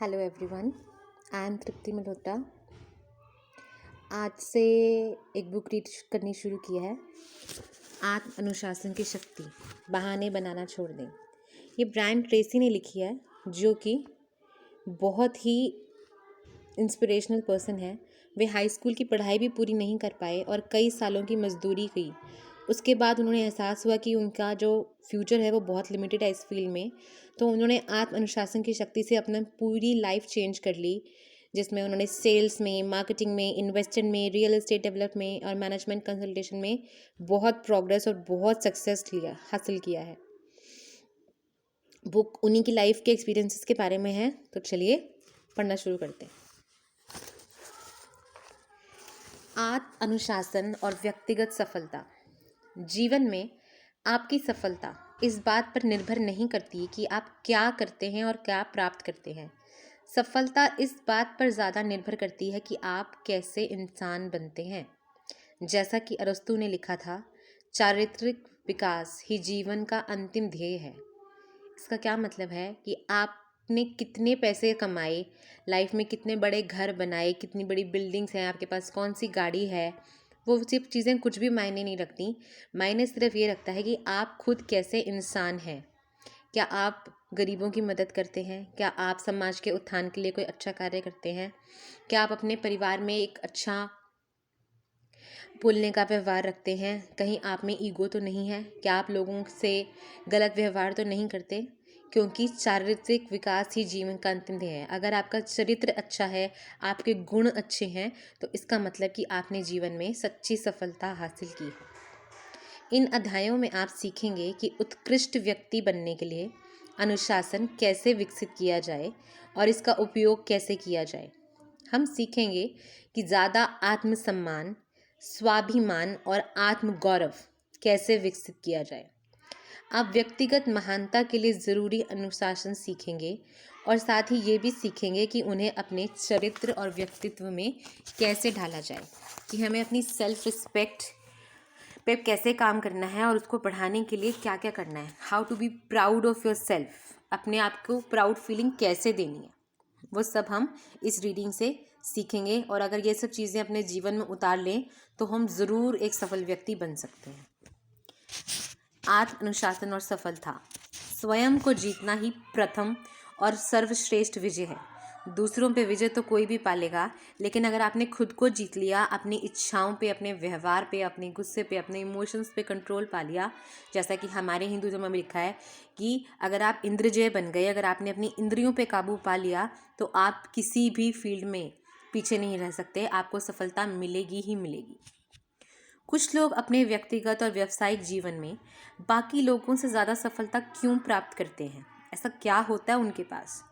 Hello everyone, I am तृप्ति मल्होत्रा। आज से एक बुक रीड करनी शुरू की है, आत्म अनुशासन की शक्ति, बहाने बनाना छोड़ दें। ये ब्रायन ट्रेसी ने लिखी है, जो कि बहुत ही इंस्पिरेशनल पर्सन है। वे हाई स्कूल की पढ़ाई भी पूरी नहीं कर पाए और कई सालों की मजदूरी की। उसके बाद उन्होंने एहसास हुआ कि उनका जो फ्यूचर है वो बहुत लिमिटेड है इस फील्ड में। तो उन्होंने आत्म अनुशासन की शक्ति से अपना पूरी लाइफ चेंज कर ली, जिसमें उन्होंने सेल्स में, मार्केटिंग में, इन्वेस्टमेंट में, रियल एस्टेट डेवलप में और मैनेजमेंट कंसल्टेशन में बहुत प्रोग्रेस और बहुत सक्सेस हासिल किया है। बुक उन्हीं की लाइफ के एक्सपीरियंसेस के बारे में है, तो चलिए पढ़ना शुरू करते हैं। आत्म अनुशासन और व्यक्तिगत सफलता। जीवन में आपकी सफलता इस बात पर निर्भर नहीं करती कि आप क्या करते हैं और क्या प्राप्त करते हैं। सफलता इस बात पर ज़्यादा निर्भर करती है कि आप कैसे इंसान बनते हैं। जैसा कि अरस्तु ने लिखा था, चारित्रिक विकास ही जीवन का अंतिम ध्येय है। इसका क्या मतलब है कि आपने कितने पैसे कमाए, लाइफ में कितने बड़े घर बनाए, कितनी बड़ी बिल्डिंग्स हैं आपके पास, कौन सी गाड़ी है, वो सिर्फ चीज़ें कुछ भी मायने नहीं रखती। मायने सिर्फ ये रखता है कि आप खुद कैसे इंसान हैं। क्या आप गरीबों की मदद करते हैं? क्या आप समाज के उत्थान के लिए कोई अच्छा कार्य करते हैं? क्या आप अपने परिवार में एक अच्छा बोलने का व्यवहार रखते हैं? कहीं आप में ईगो तो नहीं है? क्या आप लोगों से गलत व्यवहार तो नहीं करते? क्योंकि चारित्रिक विकास ही जीवन का अंतिम ध्येय है। अगर आपका चरित्र अच्छा है, आपके गुण अच्छे हैं, तो इसका मतलब कि आपने जीवन में सच्ची सफलता हासिल की है। इन अध्यायों में आप सीखेंगे कि उत्कृष्ट व्यक्ति बनने के लिए अनुशासन कैसे विकसित किया जाए और इसका उपयोग कैसे किया जाए। हम सीखेंगे कि ज़्यादा आत्मसम्मान, स्वाभिमान और आत्मगौरव कैसे विकसित किया जाए। आप व्यक्तिगत महानता के लिए ज़रूरी अनुशासन सीखेंगे और साथ ही ये भी सीखेंगे कि उन्हें अपने चरित्र और व्यक्तित्व में कैसे ढाला जाए, कि हमें अपनी सेल्फ रिस्पेक्ट पे कैसे काम करना है और उसको बढ़ाने के लिए क्या क्या करना है। How to be proud of yourself, अपने आप को प्राउड फीलिंग कैसे देनी है, वो सब हम इस रीडिंग से सीखेंगे। और अगर ये सब चीज़ें अपने जीवन में उतार लें तो हम ज़रूर एक सफल व्यक्ति बन सकते हैं। आत्म अनुशासन और सफलता। स्वयं को जीतना ही प्रथम और सर्वश्रेष्ठ विजय है। दूसरों पे विजय तो कोई भी पालेगा, लेकिन अगर आपने खुद को जीत लिया, अपनी इच्छाओं पे, अपने व्यवहार पे, अपने गुस्से पे, अपने इमोशंस पे कंट्रोल पा लिया, जैसा कि हमारे हिंदुज़म में लिखा है कि अगर आप इंद्रजय बन गए, अगर आपने अपनी इंद्रियों पे काबू पा लिया, तो आप किसी भी फील्ड में पीछे नहीं रह सकते, आपको सफलता मिलेगी ही मिलेगी। कुछ लोग अपने व्यक्तिगत और व्यावसायिक जीवन में बाकी लोगों से ज़्यादा सफलता क्यों प्राप्त करते हैं? ऐसा क्या होता है उनके पास?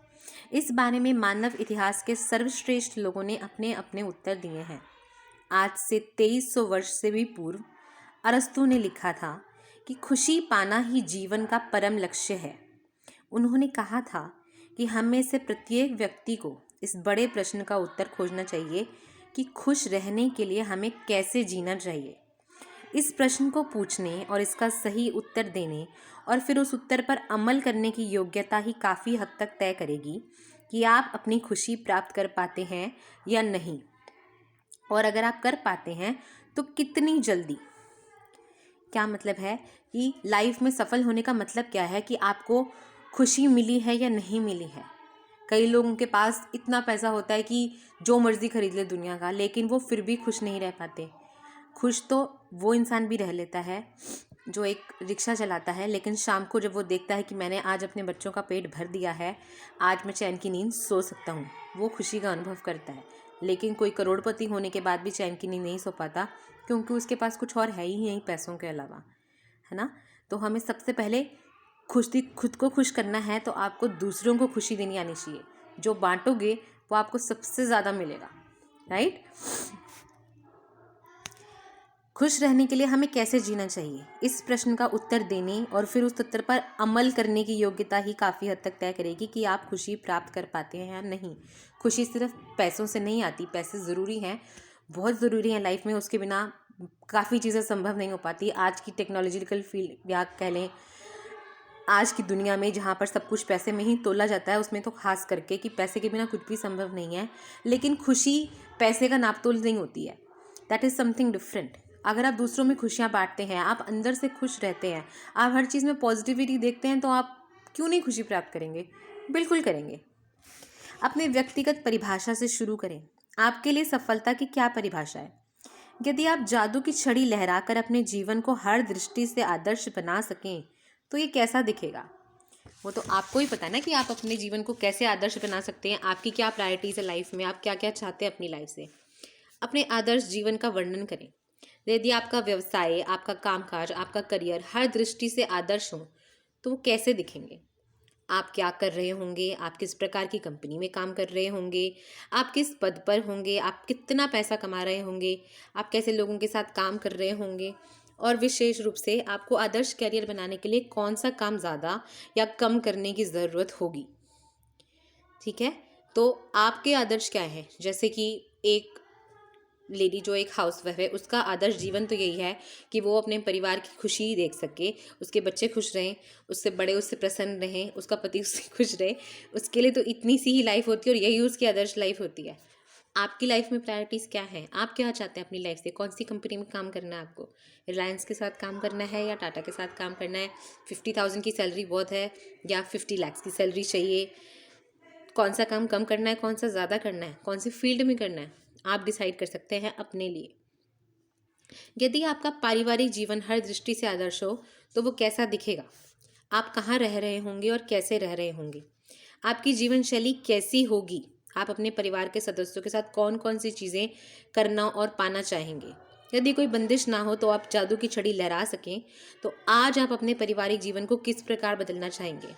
इस बारे में मानव इतिहास के सर्वश्रेष्ठ लोगों ने अपने अपने उत्तर दिए हैं। आज से 2300 वर्ष से भी पूर्व अरस्तु ने लिखा था कि खुशी पाना ही जीवन का परम लक्ष्य है। उन्होंने कहा था कि हम में से प्रत्येक व्यक्ति को इस बड़े प्रश्न का उत्तर खोजना चाहिए कि खुश रहने के लिए हमें कैसे जीना चाहिए। इस प्रश्न को पूछने और इसका सही उत्तर देने और फिर उस उत्तर पर अमल करने की योग्यता ही काफ़ी हद तक तय करेगी कि आप अपनी खुशी प्राप्त कर पाते हैं या नहीं, और अगर आप कर पाते हैं तो कितनी जल्दी। क्या मतलब है कि लाइफ में सफल होने का मतलब क्या है कि आपको खुशी मिली है या नहीं मिली है। कई लोगों के पास इतना पैसा होता है कि जो मर्ज़ी खरीद ले दुनिया का, लेकिन वो फिर भी खुश नहीं रह पाते। खुश तो वो इंसान भी रह लेता है जो एक रिक्शा चलाता है, लेकिन शाम को जब वो देखता है कि मैंने आज अपने बच्चों का पेट भर दिया है, आज मैं चैन की नींद सो सकता हूँ, वो खुशी का अनुभव करता है। लेकिन कोई करोड़पति होने के बाद भी चैन की नींद नहीं सो पाता, क्योंकि उसके पास कुछ और है ही नहीं पैसों के अलावा, है ना। तो हमें सबसे पहले खुद को खुश करना है, तो आपको दूसरों को खुशी देनी आनी चाहिए। जो बांटोगे वो आपको सबसे ज़्यादा मिलेगा, राइट। खुश रहने के लिए हमें कैसे जीना चाहिए, इस प्रश्न का उत्तर देने और फिर उस उत्तर पर अमल करने की योग्यता ही काफ़ी हद तक तय करेगी कि आप खुशी प्राप्त कर पाते हैं या नहीं। खुशी सिर्फ पैसों से नहीं आती, पैसे ज़रूरी हैं, बहुत ज़रूरी हैं लाइफ में, उसके बिना काफ़ी चीज़ें संभव नहीं हो पाती। आज की टेक्नोलॉजिकल फील्ड या कह लें आज की दुनिया में जहाँ पर सब कुछ पैसे में ही तोला जाता है, उसमें तो खास करके कि पैसे के बिना कुछ भी संभव नहीं है। लेकिन खुशी पैसे का नापतोल नहीं होती है, दैट इज़ समथिंग डिफरेंट। अगर आप दूसरों में खुशियाँ बांटते हैं, आप अंदर से खुश रहते हैं, आप हर चीज़ में पॉजिटिविटी देखते हैं, तो आप क्यों नहीं खुशी प्राप्त करेंगे? बिल्कुल करेंगे। अपने व्यक्तिगत परिभाषा से शुरू करें। आपके लिए सफलता की क्या परिभाषा है? यदि आप जादू की छड़ी लहराकर अपने जीवन को हर दृष्टि से आदर्श बना सकें, तो ये कैसा दिखेगा? वो तो आपको ही पता है ना कि आप अपने जीवन को कैसे आदर्श बना सकते हैं। आपकी क्या प्रायोरिटीज़ है लाइफ में, आप क्या क्या चाहते हैं अपनी लाइफ से। अपने आदर्श जीवन का वर्णन करें। यदि आपका व्यवसाय, आपका कामकाज, आपका करियर हर दृष्टि से आदर्श हो, तो वो कैसे दिखेंगे? आप क्या कर रहे होंगे, आप किस प्रकार की कंपनी में काम कर रहे होंगे, आप किस पद पर होंगे, आप कितना पैसा कमा रहे होंगे, आप कैसे लोगों के साथ काम कर रहे होंगे, और विशेष रूप से आपको आदर्श करियर बनाने के लिए कौन सा काम ज़्यादा या कम करने की ज़रूरत होगी। ठीक है, तो आपके आदर्श क्या हैं? जैसे कि एक लेडी जो एक हाउसवाइफ है, उसका आदर्श जीवन तो यही है कि वो अपने परिवार की खुशी देख सके, उसके बच्चे खुश रहें, उससे बड़े उससे प्रसन्न रहें, उसका पति उससे खुश रहे। उसके लिए तो इतनी सी ही लाइफ होती है, और यही उसकी आदर्श लाइफ होती है। आपकी लाइफ में प्रायोरिटीज़ क्या हैं? आप क्या चाहते हैं अपनी लाइफ से? कौन सी कंपनी में काम करना है आपको? रिलायंस के साथ काम करना है या टाटा के साथ काम करना है? 50,000 की सैलरी बहुत है या 50 लाख की सैलरी चाहिए? कौन सा काम कम करना है, कौन सा ज़्यादा करना है, कौन सी फील्ड में करना है, आप डिसाइड कर सकते हैं अपने लिए। यदि आपका पारिवारिक जीवन हर दृष्टि से आदर्श हो, तो वो कैसा दिखेगा? आप कहाँ रह रहे होंगे और कैसे रह रहे होंगे? आपकी जीवन शैली कैसी होगी? आप अपने परिवार के सदस्यों के साथ कौन कौन सी चीज़ें करना और पाना चाहेंगे? यदि कोई बंदिश ना हो, तो आप जादू की छड़ी लहरा सकें, तो आज आप अपने पारिवारिक जीवन को किस प्रकार बदलना चाहेंगे?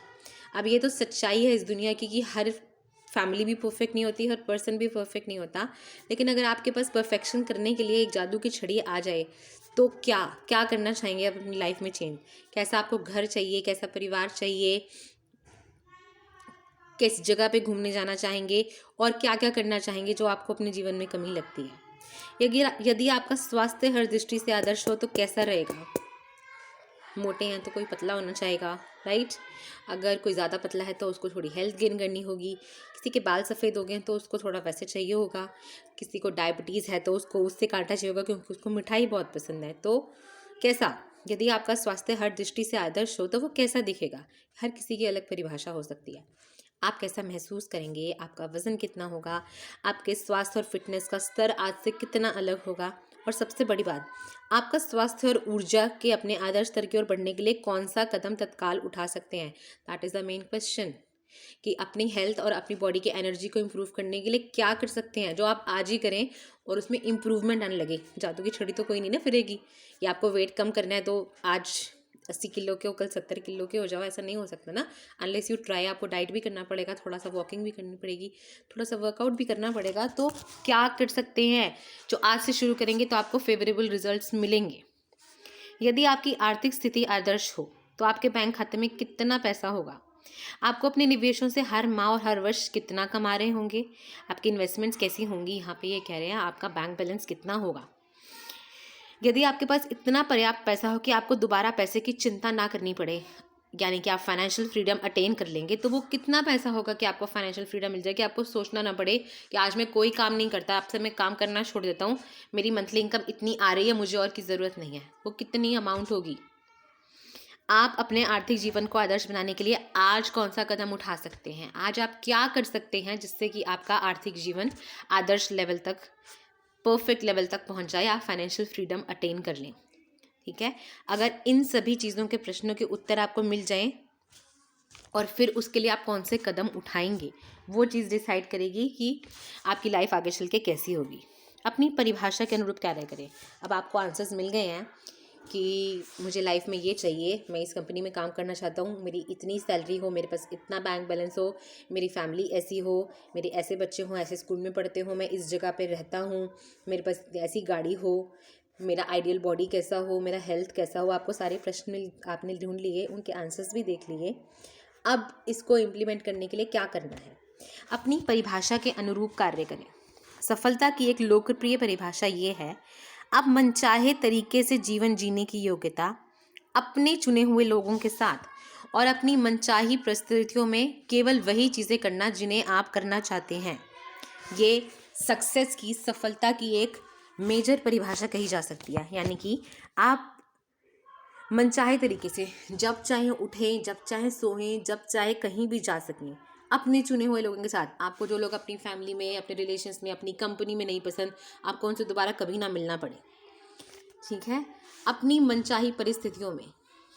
अब ये तो सच्चाई है इस दुनिया की कि हर फैमिली भी परफेक्ट नहीं होती, हर पर्सन भी परफेक्ट नहीं होता। लेकिन अगर आपके पास परफेक्शन करने के लिए एक जादू की छड़ी आ जाए, तो क्या क्या करना चाहेंगे आप अपनी लाइफ में चेंज? कैसा आपको घर चाहिए, कैसा परिवार चाहिए, किस जगह पे घूमने जाना चाहेंगे, और क्या क्या करना चाहेंगे जो आपको अपने जीवन में कमी लगती है? यदि यदि आपका स्वास्थ्य हर दृष्टि से आदर्श हो, तो कैसा रहेगा? मोटे हैं तो कोई पतला होना चाहेगा, राइट? अगर कोई ज़्यादा पतला है तो उसको थोड़ी हेल्थ गेन करनी होगी। किसी के बाल सफ़ेद हो गए हैं तो उसको थोड़ा वैसे चाहिए होगा। किसी को डायबिटीज़ है तो उसको उससे कांटा चाहिए होगा, क्योंकि उसको मिठाई बहुत पसंद है। तो कैसा, यदि आपका स्वास्थ्य हर दृष्टि से आदर्श हो, तो वो कैसा दिखेगा? हर किसी की अलग परिभाषा हो सकती है। आप कैसा महसूस करेंगे, आपका वज़न कितना होगा, आपके स्वास्थ्य और फिटनेस का स्तर आज से कितना अलग होगा, और सबसे बड़ी बात, आपका स्वास्थ्य और ऊर्जा के अपने आदर्श स्तर की ओर बढ़ने के लिए कौन सा कदम तत्काल उठा सकते हैं? That is the main question, कि अपनी हेल्थ और अपनी बॉडी की एनर्जी को इम्प्रूव करने के लिए क्या कर सकते हैं जो आप आज ही करें और उसमें इम्प्रूवमेंट आने लगे। जादू की छड़ी तो कोई नहीं ना फिरेगी। या आपको वेट कम करना है तो आज 80 किलो के हो, कल 70 किलो के हो जाओ, ऐसा नहीं हो सकता ना। Unless you try. आपको डाइट भी करना पड़ेगा, थोड़ा सा वॉकिंग भी करनी पड़ेगी, थोड़ा सा वर्कआउट भी करना पड़ेगा। तो क्या कर सकते हैं जो आज से शुरू करेंगे तो आपको फेवरेबल रिजल्ट्स मिलेंगे। यदि आपकी आर्थिक स्थिति आदर्श हो, तो आपके बैंक खाते में कितना पैसा होगा? आपको अपने निवेशों से हर माह और हर वर्ष कितना कमा रहे होंगे? आपकी इन्वेस्टमेंट्स कैसी होंगी? यहाँ पे ये कह रहे हैं आपका बैंक बैलेंस कितना होगा। यदि आपके पास इतना पर्याप्त पैसा हो कि आपको दोबारा पैसे की चिंता ना करनी पड़े, यानी कि आप फाइनेंशियल फ्रीडम अटेन कर लेंगे, तो वो कितना पैसा होगा कि आपको फाइनेंशियल फ्रीडम मिल जाए, कि आपको सोचना ना पड़े कि आज मैं कोई काम नहीं करता, अब से मैं काम करना छोड़ देता हूँ, मेरी मंथली इनकम इतनी आ रही है, मुझे और की ज़रूरत नहीं है। वो कितनी अमाउंट होगी? आप अपने आर्थिक जीवन को आदर्श बनाने के लिए आज कौन सा कदम उठा सकते हैं? आज आप क्या कर सकते हैं जिससे कि आपका आर्थिक जीवन आदर्श लेवल तक, परफेक्ट लेवल तक पहुंच जाए, आप फाइनेंशियल फ्रीडम अटेन कर लें। ठीक है, अगर इन सभी चीज़ों के प्रश्नों के उत्तर आपको मिल जाएं, और फिर उसके लिए आप कौन से कदम उठाएंगे, वो चीज़ डिसाइड करेगी कि आपकी लाइफ आगे चल के कैसी होगी। अपनी परिभाषा के अनुरूप कार्य करें। अब आपको आंसर्स मिल गए हैं कि मुझे लाइफ में ये चाहिए, मैं इस कंपनी में काम करना चाहता हूँ, मेरी इतनी सैलरी हो, मेरे पास इतना बैंक बैलेंस हो, मेरी फैमिली ऐसी हो, मेरे ऐसे बच्चे हों, ऐसे स्कूल में पढ़ते हो, मैं इस जगह पे रहता हूँ, मेरे पास ऐसी गाड़ी हो, मेरा आइडियल बॉडी कैसा हो, मेरा हेल्थ कैसा हो। आपको सारे प्रश्न आपने ढूंढ लिए, उनके आंसर्स भी देख लिए। अब इसको इम्प्लीमेंट करने के लिए क्या करना है? अपनी परिभाषा के अनुरूप कार्य करें। सफलता की एक लोकप्रिय परिभाषा ये है: आप मनचाहे तरीके से जीवन जीने की योग्यता, अपने चुने हुए लोगों के साथ और अपनी मनचाही परिस्थितियों में केवल वही चीज़ें करना जिन्हें आप करना चाहते हैं। ये सक्सेस की, सफलता की एक मेजर परिभाषा कही जा सकती है। यानी कि आप मनचाहे तरीके से जब चाहे उठें, जब चाहे सोएं, जब चाहे कहीं भी जा सकें अपने चुने हुए लोगों के साथ। आपको जो लोग अपनी फैमिली में, अपने रिलेशंस में, अपनी कंपनी में नहीं पसंद, आपको उनसे दोबारा कभी ना मिलना पड़े। ठीक है, अपनी मनचाही परिस्थितियों में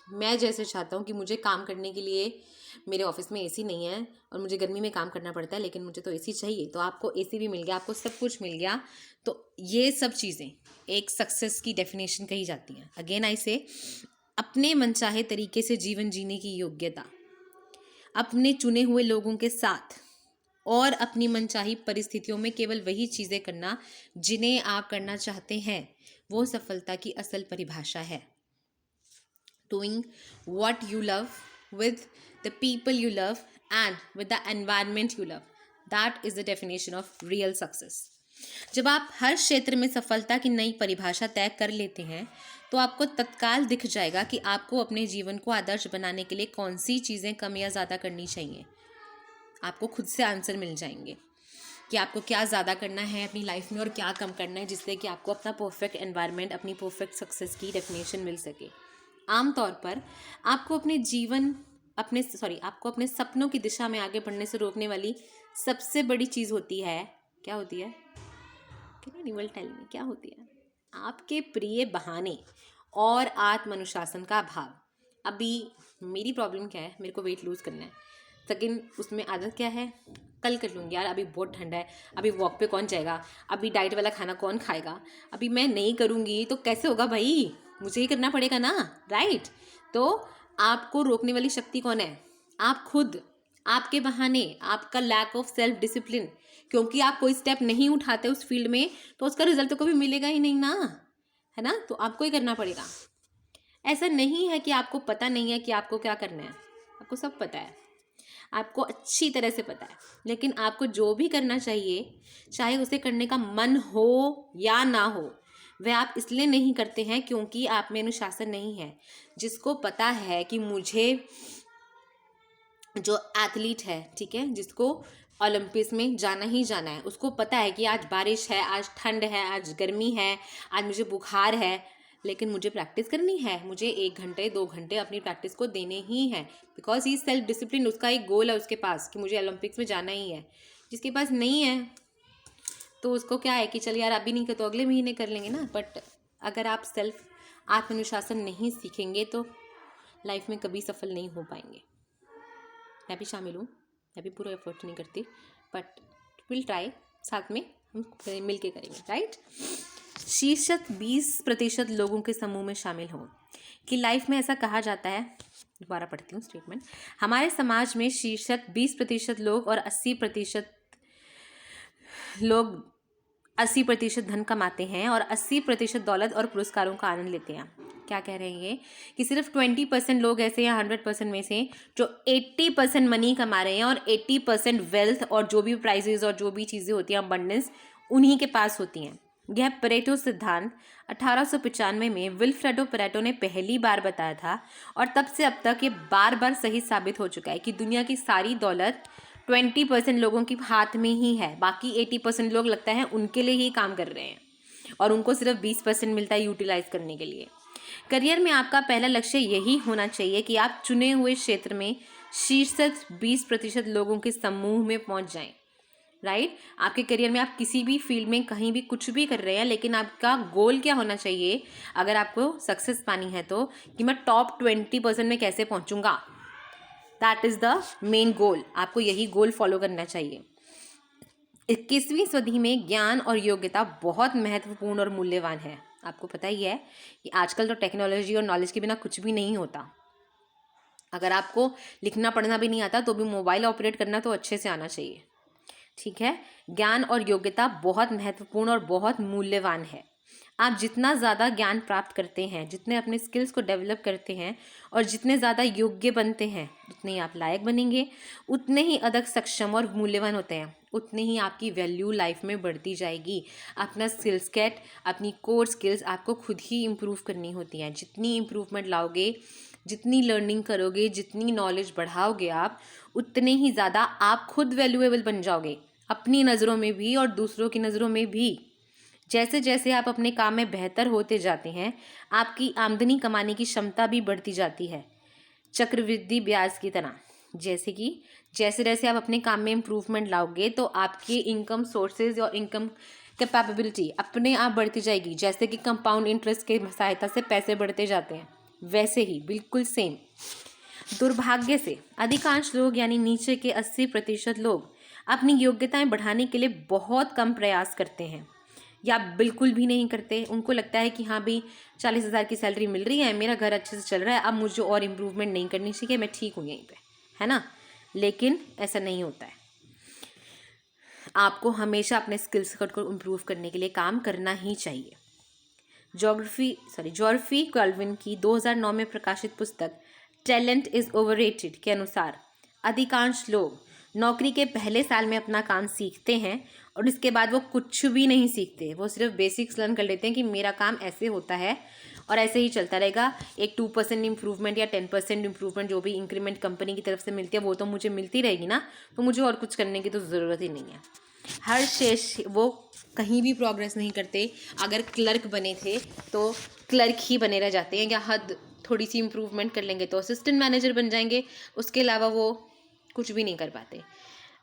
मैं जैसे चाहता हूँ कि मुझे काम करने के लिए मेरे ऑफिस में एसी नहीं है और मुझे गर्मी में काम करना पड़ता है, लेकिन मुझे तो एसी चाहिए, तो आपको एसी भी मिल गया, आपको सब कुछ मिल गया। तो ये सब चीज़ें एक सक्सेस की डेफिनेशन कही जाती हैं। अगेन आई से, अपने मनचाहे तरीके से जीवन जीने की योग्यता, अपने चुने हुए लोगों के साथ और अपनी मनचाही परिस्थितियों में केवल वही चीज़ें करना जिन्हें आप करना चाहते हैं, वो सफलता की असल परिभाषा है। Doing what you love with the people you love and with the environment you love. That is the definition of real success. जब आप हर क्षेत्र में सफलता की नई परिभाषा तय कर लेते हैं तो आपको तत्काल दिख जाएगा कि आपको अपने जीवन को आदर्श बनाने के लिए कौन सी चीज़ें कम या ज़्यादा करनी चाहिए। आपको खुद से आंसर मिल जाएंगे कि आपको क्या ज़्यादा करना है अपनी लाइफ में और क्या कम करना है, जिससे कि आपको अपना परफेक्ट एनवायरनमेंट, अपनी परफेक्ट सक्सेस की डेफिनेशन मिल सके। आमतौर पर आपको आपको अपने सपनों की दिशा में आगे बढ़ने से रोकने वाली सबसे बड़ी चीज़ होती है, क्या होती है? क्या होती है? आपके प्रिय बहाने और आत्म अनुशासन का अभाव। अभी मेरी प्रॉब्लम क्या है, मेरे को वेट लूज़ करना है, लेकिन उसमें आदत क्या है, कल कर लूँगी यार, अभी बहुत ठंडा है, अभी वॉक पे कौन जाएगा, अभी डाइट वाला खाना कौन खाएगा, अभी मैं नहीं करूँगी तो कैसे होगा भाई, मुझे ही करना पड़ेगा ना, राइट। तो आपको रोकने वाली शक्ति कौन है? आप खुद, आपके बहाने, आपका लैक ऑफ सेल्फ डिसिप्लिन। क्योंकि आप कोई स्टेप नहीं उठाते उस फील्ड में तो उसका रिजल्ट तो कभी मिलेगा ही नहीं ना, है ना। तो आपको ही करना पड़ेगा। ऐसा नहीं है कि आपको पता नहीं है कि आपको क्या करना है, आपको सब पता है, आपको अच्छी तरह से पता है, लेकिन आपको जो भी करना चाहिए, चाहे उसे करने का मन हो या ना हो, वह आप इसलिए नहीं करते हैं क्योंकि आप में अनुशासन नहीं है। जिसको पता है कि मुझे, जो एथलीट है, ठीक है, जिसको ओलंपिक्स में जाना ही जाना है, उसको पता है कि आज बारिश है, आज ठंड है, आज गर्मी है, आज मुझे बुखार है, लेकिन मुझे प्रैक्टिस करनी है, मुझे 1 घंटे 2 घंटे अपनी प्रैक्टिस को देने ही है, बिकॉज ही सेल्फ डिसिप्लिन। उसका एक गोल है उसके पास कि मुझे ओलंपिक्स में जाना ही है। जिसके पास नहीं है तो उसको क्या है कि चल यार अभी नहीं कर तो अगले महीने कर लेंगे ना। बट अगर आप सेल्फ आत्मनुशासन नहीं सीखेंगे तो लाइफ में कभी सफल नहीं हो पाएंगे। मैं भी शामिल हूँ, मैं भी पूरा एफर्ट नहीं करती, बट विल ट्राई, साथ में हम मिल के करेंगे, राइट। शीर्षक 20% लोगों के समूह में शामिल हों। कि लाइफ में ऐसा कहा जाता है, दोबारा पढ़ती हूँ स्टेटमेंट, हमारे समाज में शीर्षक 20% लोग और 80% धन कमाते हैं और 80% दौलत और पुरस्कारों का आनंद लेते हैं। क्या कह रहे हैं ये कि सिर्फ 20% लोग ऐसे हैं 100% में से जो 80% मनी कमा रहे हैं और 80% वेल्थ और जो भी प्राइजेस और जो भी चीज़ें होती हैं अबंडेंस उन्हीं के पास होती हैं। यह परेटो सिद्धांत 1895 में विल्फ्रेडो परेटो ने पहली बार बताया था और तब से अब तक ये बार बार सही साबित हो चुका है कि दुनिया की सारी दौलत 20% लोगों के हाथ में ही है, बाकी 80% लोग लगता है उनके लिए ही काम कर रहे हैं और उनको सिर्फ 20% मिलता है यूटिलाइज करने के लिए। करियर में आपका पहला लक्ष्य यही होना चाहिए कि आप चुने हुए क्षेत्र में शीर्ष 20% लोगों के समूह में पहुंच जाएं, राइट। आपके करियर में आप किसी भी फील्ड में कहीं भी कुछ भी कर रहे हैं, लेकिन आपका गोल क्या होना चाहिए अगर आपको सक्सेस पानी है तो, कि मैं टॉप 20% में कैसे पहुंचूंगा। That is the main goal, आपको यही गोल फॉलो करना चाहिए। 21वीं सदी में ज्ञान और योग्यता बहुत महत्वपूर्ण और मूल्यवान है। आपको पता ही है कि आजकल तो टेक्नोलॉजी और नॉलेज के बिना कुछ भी नहीं होता। अगर आपको लिखना पढ़ना भी नहीं आता तो भी मोबाइल ऑपरेट करना तो अच्छे से आना चाहिए, ठीक है। ज्ञान और योग्यता बहुत महत्वपूर्ण और बहुत मूल्यवान है। आप जितना ज़्यादा ज्ञान प्राप्त करते हैं, जितने अपने स्किल्स को डेवलप करते हैं और जितने ज़्यादा योग्य बनते हैं, उतने ही आप लायक बनेंगे, उतने ही अधिक सक्षम और मूल्यवान होते हैं, उतने ही आपकी वैल्यू लाइफ में बढ़ती जाएगी। अपना स्किल सेट, अपनी कोर स्किल्स आपको खुद ही इम्प्रूव करनी होती हैं। जितनी इम्प्रूवमेंट लाओगे, जितनी लर्निंग करोगे, जितनी नॉलेज बढ़ाओगे आप, उतने ही ज़्यादा आप खुद वैल्यूएबल बन जाओगे, अपनी नज़रों में भी और दूसरों की नज़रों में भी। जैसे जैसे आप अपने काम में बेहतर होते जाते हैं, आपकी आमदनी कमाने की क्षमता भी बढ़ती जाती है, चक्रवृद्धि ब्याज की तरह। जैसे कि जैसे जैसे आप अपने काम में इम्प्रूवमेंट लाओगे तो आपकी इनकम सोर्सेज और इनकम कैपेबिलिटी अपने आप बढ़ती जाएगी। जैसे कि कंपाउंड इंटरेस्ट के सहायता से पैसे बढ़ते जाते हैं, वैसे ही बिल्कुल सेम। दुर्भाग्य से अधिकांश लोग यानी नीचे के 80% लोग अपनी योग्यताएं बढ़ाने के लिए बहुत कम प्रयास करते हैं या बिल्कुल भी नहीं करते। उनको लगता है कि हाँ भाई 40,000 की सैलरी मिल रही है, मेरा घर अच्छे से चल रहा है, अब मुझे और इम्प्रूवमेंट नहीं करनी चाहिए, मैं ठीक हूँ यहीं पे, है ना। लेकिन ऐसा नहीं होता है। आपको हमेशा अपने स्किल्स को इम्प्रूव करने के लिए काम करना ही चाहिए। जॉर्फी कैल्विन की 2009 में प्रकाशित पुस्तक टैलेंट इज ओवररेटेड के अनुसार अधिकांश लोग नौकरी के पहले साल में अपना काम सीखते हैं और इसके बाद वो कुछ भी नहीं सीखते। वो सिर्फ बेसिक्स लर्न कर लेते हैं कि मेरा काम ऐसे होता है और ऐसे ही चलता रहेगा। एक 2% इम्प्रूवमेंट या 10% इम्प्रूवमेंट जो भी इंक्रीमेंट कंपनी की तरफ से मिलती है वो तो मुझे मिलती रहेगी ना, तो मुझे और कुछ करने की तो ज़रूरत ही नहीं है। हर शेष वो कहीं भी प्रोग्रेस नहीं करते। अगर क्लर्क बने थे तो क्लर्क ही बने रह जाते हैं, या हद थोड़ी सी इम्प्रूवमेंट कर लेंगे तो असिस्टेंट मैनेजर बन जाएंगे, उसके अलावा वो कुछ भी नहीं कर पाते।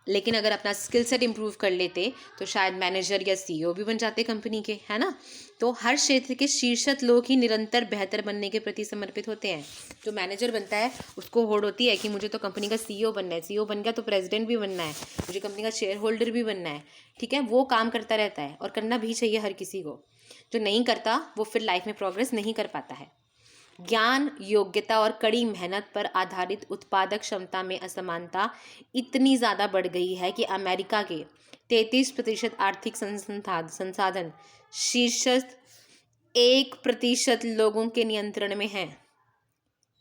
लेकिन अगर अपना स्किल सेट इम्प्रूव कर लेते तो शायद मैनेजर या सीईओ भी बन जाते कंपनी के, है ना। तो हर क्षेत्र के शीर्षक लोग ही निरंतर बेहतर बनने के प्रति समर्पित होते हैं। जो मैनेजर बनता है उसको होड़ होती है कि मुझे तो कंपनी का सीईओ बनना है, सीईओ बन गया तो प्रेसिडेंट भी बनना है, मुझे कंपनी का शेयर होल्डर भी बनना है, ठीक है। वो काम करता रहता है और करना भी चाहिए हर किसी को। जो नहीं करता वो फिर लाइफ में प्रोग्रेस नहीं कर पाता है। ज्ञान, योग्यता और कड़ी मेहनत पर आधारित उत्पादक क्षमता में असमानता इतनी ज़्यादा बढ़ गई है कि अमेरिका के 33% आर्थिक संसाधन शीर्ष 1% लोगों के नियंत्रण में है।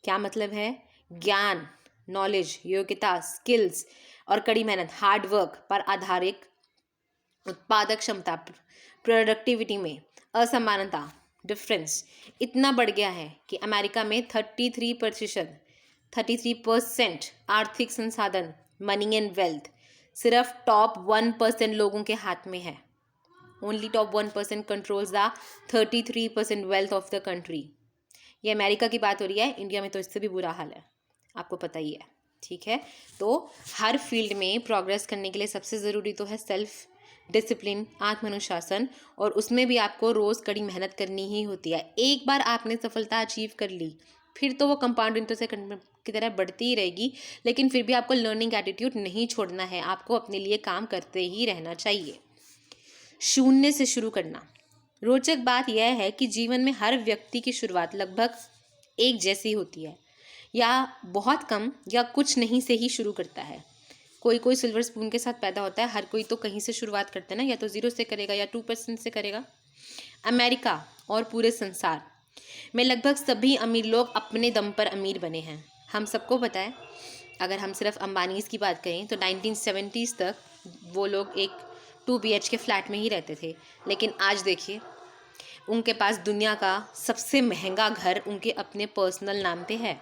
क्या मतलब है? ज्ञान, नॉलेज, योग्यता, स्किल्स और कड़ी मेहनत, हार्ड वर्क पर आधारित उत्पादक क्षमता, प्रोडक्टिविटी में असमानता, डिफरेंस इतना बढ़ गया है कि अमेरिका में 33% आर्थिक संसाधन, मनी एंड वेल्थ सिर्फ टॉप 1% लोगों के हाथ में है। Only top 1% controls the 33% wealth of the country. ये अमेरिका की बात हो रही है, इंडिया में तो इससे भी बुरा हाल है, आपको पता ही है, ठीक है। तो हर फील्ड में प्रोग्रेस करने के लिए सबसे ज़रूरी तो है सेल्फ डिसिप्लिन, आत्मानुशासन, और उसमें भी आपको रोज़ कड़ी मेहनत करनी ही होती है। एक बार आपने सफलता अचीव कर ली फिर तो वो कंपाउंड इंटरेस्ट की तरह बढ़ती ही रहेगी, लेकिन फिर भी आपको लर्निंग एटीट्यूड नहीं छोड़ना है, आपको अपने लिए काम करते ही रहना चाहिए। शून्य से शुरू करना। रोचक बात यह है कि जीवन में हर व्यक्ति की शुरुआत लगभग एक जैसी होती है, या बहुत कम या कुछ नहीं से ही शुरू करता है। कोई सिल्वर स्पून के साथ पैदा होता है, हर कोई तो कहीं से शुरुआत करता है ना, या तो 0 से करेगा या 2% से करेगा। अमेरिका और पूरे संसार में लगभग सभी अमीर लोग अपने दम पर अमीर बने हैं। हम सबको पता है, अगर हम सिर्फ अंबानीज़ की बात करें तो 1970s तक वो लोग एक 2 BHK फ्लैट में ही रहते थे, लेकिन आज देखिए उनके पास दुनिया का सबसे महंगा घर उनके अपने पर्सनल नाम पे है।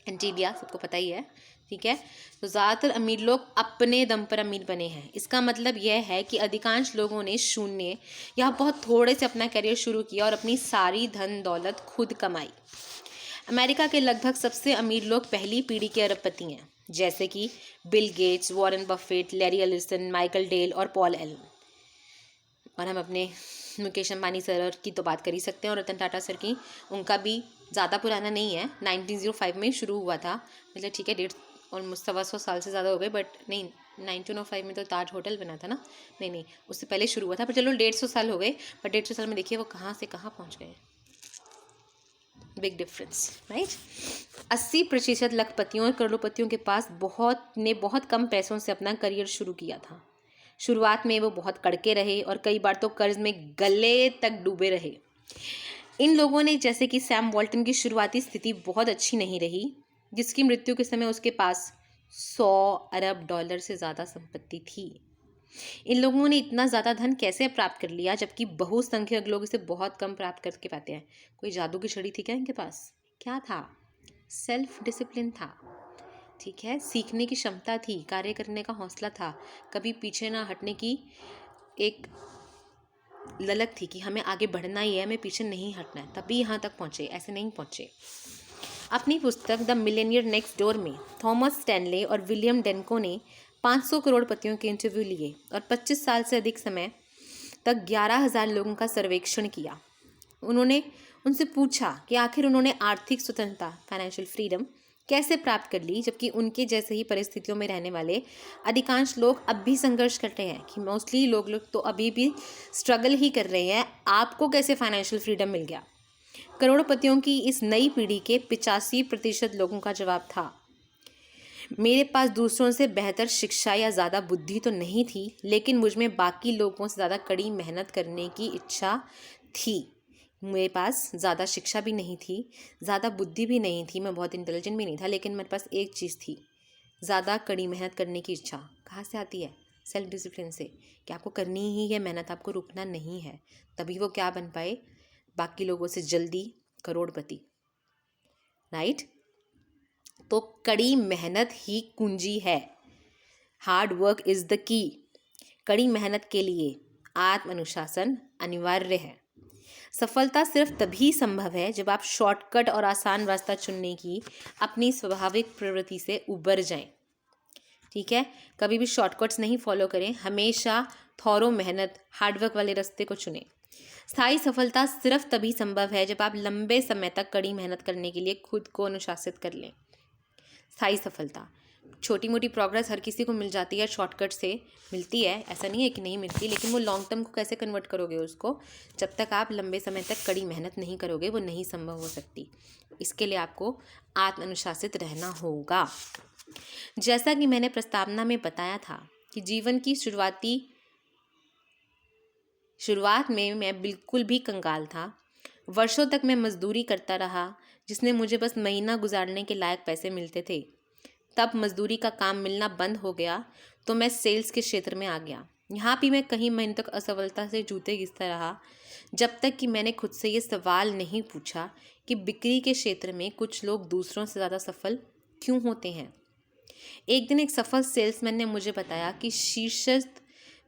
एंटीलिया सबको पता ही है, ठीक है। तो ज़्यादातर अमीर लोग अपने दम पर अमीर बने हैं। इसका मतलब यह है कि अधिकांश लोगों ने शून्य या बहुत थोड़े से अपना करियर शुरू किया और अपनी सारी धन दौलत खुद कमाई। अमेरिका के लगभग सबसे अमीर लोग पहली पीढ़ी के अरबपति हैं, जैसे कि Bill Gates, Warren Buffett, Larry Ellison, Michael Dell और पॉल एलन। और हम अपने मुकेश अंबानी सर की तो बात कर ही सकते हैं, और रतन टाटा सर की। उनका भी ज़्यादा पुराना नहीं है, 1905 में शुरू हुआ था, मतलब ठीक है 150 साल से ज़्यादा हो गए, बट नहीं 1905 में तो ताज होटल बना था ना, नहीं उससे पहले शुरू हुआ था, पर चलो 150 साल हो गए। पर 150 साल में देखिए वो कहाँ से कहाँ पहुँच गए, बिग डिफरेंस, राइट। 80% लखपतियों और करोड़पतियों के पास बहुत कम पैसों से अपना करियर शुरू किया था। शुरुआत में वो बहुत कड़के रहे और कई बार तो कर्ज में गले तक डूबे रहे। इन लोगों ने, जैसे कि सैम वॉल्टन की शुरुआती स्थिति बहुत अच्छी नहीं रही, जिसकी मृत्यु के समय उसके पास $100 अरब से ज़्यादा संपत्ति थी। इन लोगों ने इतना ज़्यादा धन कैसे प्राप्त कर लिया, जबकि बहुसंख्यक लोग इसे बहुत कम प्राप्त करके पाते हैं? कोई जादू की छड़ी थी क्या इनके पास? क्या था? सेल्फ डिसिप्लिन था। ठीक है, सीखने की क्षमता थी, कार्य करने का हौसला था, कभी पीछे ना हटने की एक ललक थी कि हमें आगे बढ़ना ही है, हमें पीछे नहीं हटना है, तभी यहाँ तक पहुँचे, ऐसे नहीं पहुँचे। अपनी पुस्तक द मिलेनियर नेक्स्ट डोर में थॉमस स्टैनले और विलियम डेनको ने 500 करोड़पतियों के इंटरव्यू लिए और 25 साल से अधिक समय तक 11,000 लोगों का सर्वेक्षण किया। उन्होंने उनसे पूछा कि आखिर उन्होंने आर्थिक स्वतंत्रता, फाइनेंशियल फ्रीडम, कैसे प्राप्त कर ली, जबकि उनके जैसे ही परिस्थितियों में रहने वाले अधिकांश लोग अब भी संघर्ष कर रहे हैं, कि मोस्टली लोग तो अभी भी स्ट्रगल ही कर रहे हैं। आपको कैसे फाइनेंशियल फ्रीडम मिल गया? करोड़पतियों की इस नई पीढ़ी के 85% लोगों का जवाब था, मेरे पास दूसरों से बेहतर शिक्षा या ज़्यादा बुद्धि तो नहीं थी, लेकिन मुझ में बाकी लोगों से ज़्यादा कड़ी मेहनत करने की इच्छा थी। मेरे पास ज़्यादा शिक्षा भी नहीं थी, ज़्यादा बुद्धि भी नहीं थी, मैं बहुत इंटेलिजेंट भी नहीं था, लेकिन मेरे पास एक चीज़ थी, ज़्यादा कड़ी मेहनत करने की इच्छा। कहाँ से आती है? सेल्फ डिसिप्लिन से, कि आपको करनी ही है मेहनत, आपको रुकना नहीं है। तभी वो क्या बन पाए? बाकी लोगों से जल्दी करोड़पति। राइट? तो कड़ी मेहनत ही कुंजी है। Hard work is the key. कड़ी मेहनत के लिए आत्म अनुशासन अनिवार्य है। सफलता सिर्फ तभी संभव है जब आप शॉर्टकट और आसान रास्ता चुनने की अपनी स्वाभाविक प्रवृत्ति से उबर जाएं। ठीक है, कभी भी शॉर्टकट्स नहीं फॉलो करें, हमेशा थॉरो मेहनत, हार्डवर्क वाले रास्ते को चुनें। स्थायी सफलता सिर्फ तभी संभव है जब आप लंबे समय तक कड़ी मेहनत करने के लिए खुद को अनुशासित कर लें। स्थायी सफलता, छोटी मोटी प्रोग्रेस हर किसी को मिल जाती है, शॉर्टकट से मिलती है, ऐसा नहीं है कि नहीं मिलती, लेकिन वो लॉन्ग टर्म को कैसे कन्वर्ट करोगे उसको, जब तक आप लंबे समय तक कड़ी मेहनत नहीं करोगे वो नहीं संभव हो सकती। इसके लिए आपको आत्म अनुशासित रहना होगा। जैसा कि मैंने प्रस्तावना में बताया था कि जीवन की शुरुआत में मैं बिल्कुल भी कंगाल था। वर्षों तक मैं मजदूरी करता रहा, जिसने मुझे बस महीना गुजारने के लायक पैसे मिलते थे। तब मजदूरी का काम मिलना बंद हो गया तो मैं सेल्स के क्षेत्र में आ गया। यहाँ भी मैं कई महीनों तक असफलता से जूते घिसता रहा, जब तक कि मैंने खुद से ये सवाल नहीं पूछा कि बिक्री के क्षेत्र में कुछ लोग दूसरों से ज़्यादा सफल क्यों होते हैं। एक दिन एक सफल सेल्समैन ने मुझे बताया कि शीर्ष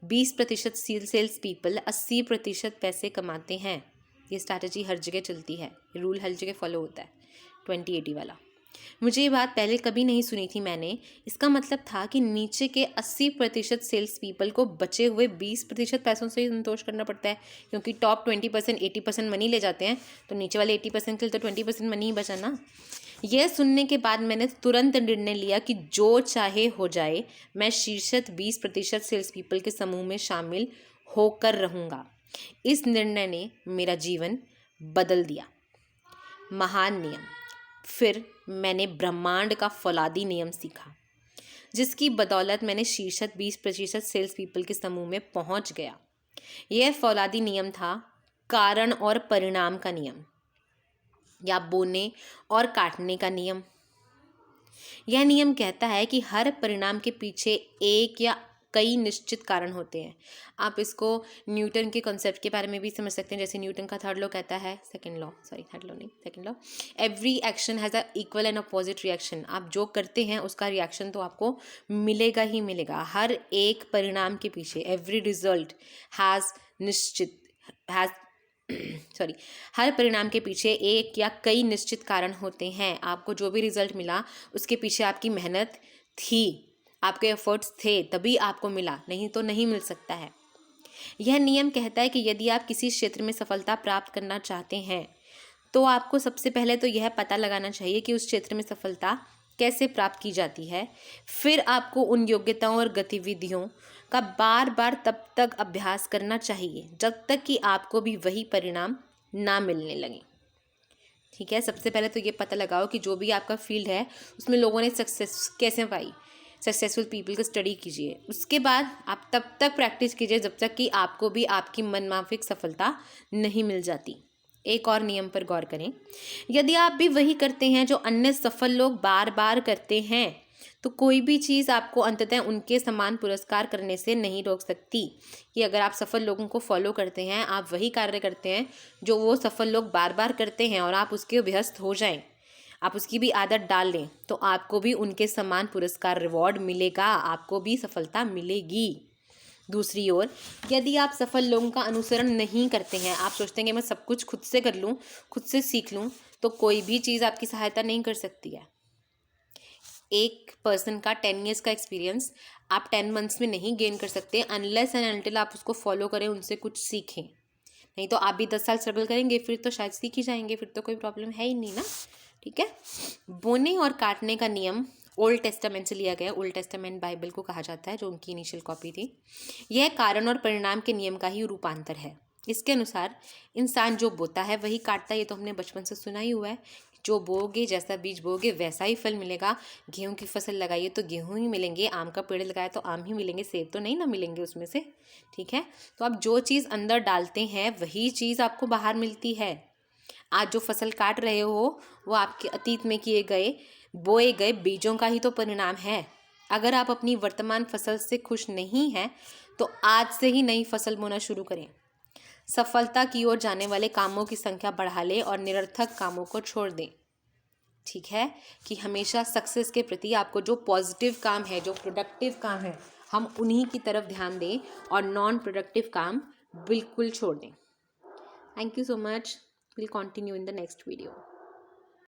20% सेल्स पीपल 80% पैसे कमाते हैं। ये स्ट्रैटेजी हर जगह चलती है, रूल हर जगह फॉलो होता है, 20-80 वाला। मुझे ये बात पहले कभी नहीं सुनी थी मैंने। इसका मतलब था कि नीचे के 80% सेल्स पीपल को बचे हुए 20% पैसों से ही संतोष करना पड़ता है, क्योंकि टॉप 20% 80% मनी ले जाते हैं, तो नीचे वाले 80% के लिए तो 20% मनी ही बचा ना। यह सुनने के बाद मैंने तुरंत निर्णय लिया कि जो चाहे हो जाए, मैं शीर्ष 20% सेल्स पीपल के समूह में शामिल होकर रहूँगा। इस निर्णय ने मेरा जीवन बदल दिया। महान नियम। फिर मैंने ब्रह्मांड का फौलादी नियम सीखा, जिसकी बदौलत मैंने शीर्ष 20% सेल्स पीपल के समूह में पहुंच गया। यह फौलादी नियम था कारण और परिणाम का नियम, या बोने और काटने का नियम। यह नियम कहता है कि हर परिणाम के पीछे एक या कई निश्चित कारण होते हैं। आप इसको न्यूटन के कॉन्सेप्ट के बारे में भी समझ सकते हैं। जैसे न्यूटन का थर्ड लॉ कहता है, second law, every action has a equal and opposite reaction. आप जो करते हैं उसका रिएक्शन तो आपको मिलेगा ही मिलेगा। हर एक परिणाम के पीछे, एवरी रिजल्ट हर परिणाम के पीछे एक या कई निश्चित कारण होते हैं। आपको जो भी रिजल्ट मिला उसके पीछे आपकी मेहनत थी, आपके एफर्ट्स थे, तभी आपको मिला, नहीं तो नहीं मिल सकता है। यह नियम कहता है कि यदि आप किसी क्षेत्र में सफलता प्राप्त करना चाहते हैं तो आपको सबसे पहले तो यह पता लगाना चाहिए कि उस क्षेत्र में सफलता कैसे प्राप्त की जाती है। फिर आपको उन योग्यताओं और गतिविधियों का बार बार तब तक अभ्यास करना चाहिए जब तक कि आपको भी वही परिणाम ना मिलने लगे। ठीक है, सबसे पहले तो ये पता लगाओ कि जो भी आपका फील्ड है उसमें लोगों ने सक्सेस कैसे पाई। सक्सेसफुल पीपल को स्टडी कीजिए, उसके बाद आप तब तक प्रैक्टिस कीजिए जब तक कि आपको भी आपकी मनमाफिक सफलता नहीं मिल जाती। एक और नियम पर गौर करें, यदि आप भी वही करते हैं जो अन्य सफल लोग बार बार करते हैं तो कोई भी चीज़ आपको अंततः उनके समान पुरस्कार करने से नहीं रोक सकती। कि अगर आप सफल लोगों को फॉलो करते हैं, आप वही कार्य करते हैं जो वो सफल लोग बार बार करते हैं और आप उसके अभ्यस्त हो जाएं, आप उसकी भी आदत डाल लें तो आपको भी उनके समान पुरस्कार रिवॉर्ड मिलेगा, आपको भी सफलता मिलेगी। दूसरी ओर यदि आप सफल लोगों का अनुसरण नहीं करते हैं, आप सोचते हैं कि मैं सब कुछ खुद से कर लूँ, खुद से सीख लूँ, तो कोई भी चीज़ आपकी सहायता नहीं कर सकती है। एक पर्सन का 10 ईयर्स का एक्सपीरियंस आप 10 मंथ्स में नहीं गेन कर सकते अनलेस एंड अनटिल आप उसको फॉलो करें, उनसे कुछ सीखें। नहीं तो आप भी 10 साल स्ट्रगल करेंगे, फिर तो शायद सीख ही जाएंगे, फिर तो कोई प्रॉब्लम है ही नहीं ना। ठीक है। बोने और काटने का नियम ओल्ड टेस्टामेंट से लिया गया। ओल्ड टेस्टामेंट बाइबल को कहा जाता है, जो उनकी इनिशियल कॉपी थी। यह कारण और परिणाम के नियम का ही रूपांतर है। इसके अनुसार इंसान जो बोता है वही काटता है। ये तो हमने बचपन से सुना ही हुआ है, जो बोगे, जैसा बीज बोगे वैसा ही फल मिलेगा। गेहूं की फसल लगाइए तो गेहूं ही मिलेंगे, आम का पेड़ लगाए तो आम ही मिलेंगे, सेब तो नहीं ना मिलेंगे उसमें से। ठीक है। तो आप जो चीज़ अंदर डालते हैं वही चीज़ आपको बाहर मिलती है। आज जो फसल काट रहे हो वो आपके अतीत में किए गए बोए गए बीजों का ही तो परिणाम है। अगर आप अपनी वर्तमान फसल से खुश नहीं हैं तो आज से ही नई फसल बोना शुरू करें। सफलता की ओर जाने वाले कामों की संख्या बढ़ा लें और निरर्थक कामों को छोड़ दें। ठीक है, कि हमेशा सक्सेस के प्रति आपको जो पॉजिटिव काम है, जो प्रोडक्टिव काम है, हम उन्हीं की तरफ ध्यान दें और नॉन प्रोडक्टिव काम बिल्कुल छोड़ दें। Thank you so much. Will continue in the next video.